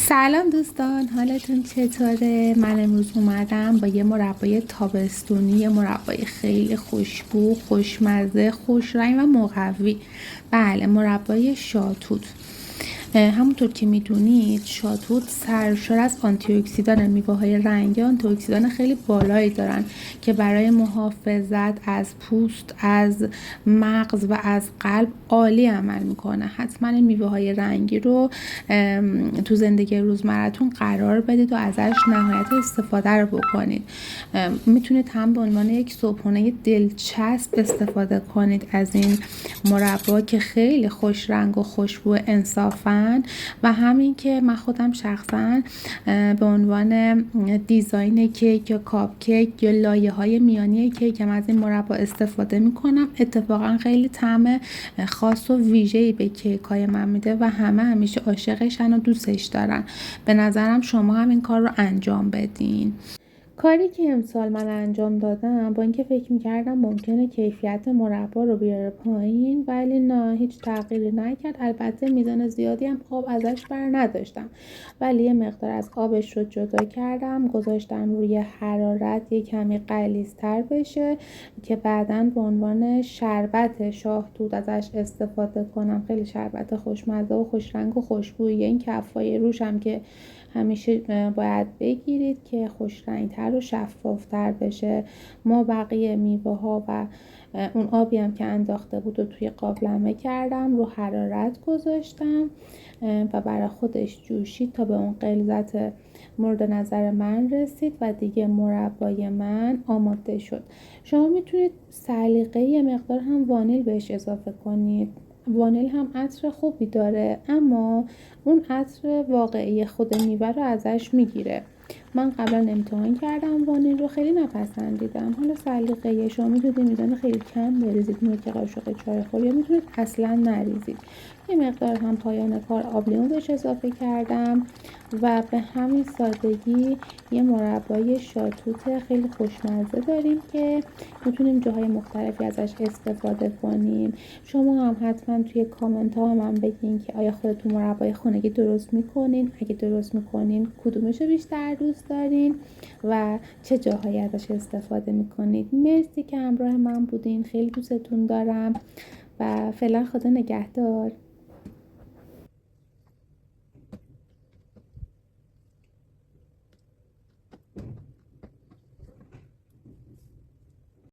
سلام دوستان، حالتون چطوره؟ من امروز اومدم با یه مربای تابستونی، یه مربای خیلی خوشبو، خوشمزه، خوشرنگ و مقوی. بله، مربای شاتوت. همونطور که میدونید شاتوت سرشار از آنتی اکسیدان، میوه‌های رنگی آنتی اکسیدان خیلی بالایی دارن که برای محافظت از پوست، از مغز و از قلب عالی عمل میکنه. حتما این میوه‌های رنگی رو تو زندگی روزمرتون قرار بدید و ازش نهایت استفاده رو بکنید. میتونید هم به عنوان یک صبحونه دلچسب استفاده کنید از این مربا که خیلی خوش رنگ و خوشبو انصافاً، و همین که من خودم شخصاً به عنوان دیزاین کیک یا کاپ کیک یا لایه های میانی کیک هم از این مربا استفاده میکنم. اتفاقا خیلی طعم خاص و ویژه‌ای به کیک های من میده و همه همیشه عاشقشن و دوستش دارن. به نظرم شما هم این کار رو انجام بدین. کاری که امسال من انجام دادم، با اینکه فکر میکردم ممکنه کیفیت مربا رو بیاره پایین، ولی نه، هیچ تغییری نکرد. البته میزان زیادی هم آب ازش بر نداشتم، ولی یه مقدار از آبش رو جدا کردم، گذاشتم روی حرارت یه کمی غلیظ‌تر بشه که بعداً به عنوان شربت شاهدود ازش استفاده کنم. خیلی شربت خوشمزه و خوشرنگ و خوشبویه. این کفای روش هم که همیشه باید بگیرید که خوش رنگتر و شفافتر بشه. ما بقیه میوه ها و اون آبی هم که انداخته بود و توی قابلمه کردم، رو حرارت گذاشتم و برای خودش جوشید تا به اون غلظت مورد نظر من رسید و دیگه مربای من آماده شد. شما میتونید سلیقه یه مقدار هم وانیل بهش اضافه کنید. وانیل هم عطر خوبی داره، اما اون عطر واقعی خود میوه رو ازش میگیره. من قبلا امتحان کردم وانیل رو، خیلی نپسندیدم. حالا سلیقه شما، میتونید میزان خیلی کم بریزید، نوک قاشق چای خور، یا میتونید اصلا نریزید. یه مقدار هم پایان کار آب لیمو بهش اضافه کردم و به همین سادگی یه مربای شاتوت خیلی خوشمزه داریم که میتونیم جاهای مختلفی ازش استفاده کنیم. شما هم حتما توی کامنت ها هم بگین که آیا خودتون مربای خانگی درست میکنین؟ اگه درست میکنین کدومش رو بیشتر دوست دارین و چه جاهایی ازش استفاده میکنید؟ مرسی که همراه من بودین، خیلی دوستتون دارم و فعلا خدا نگهدار.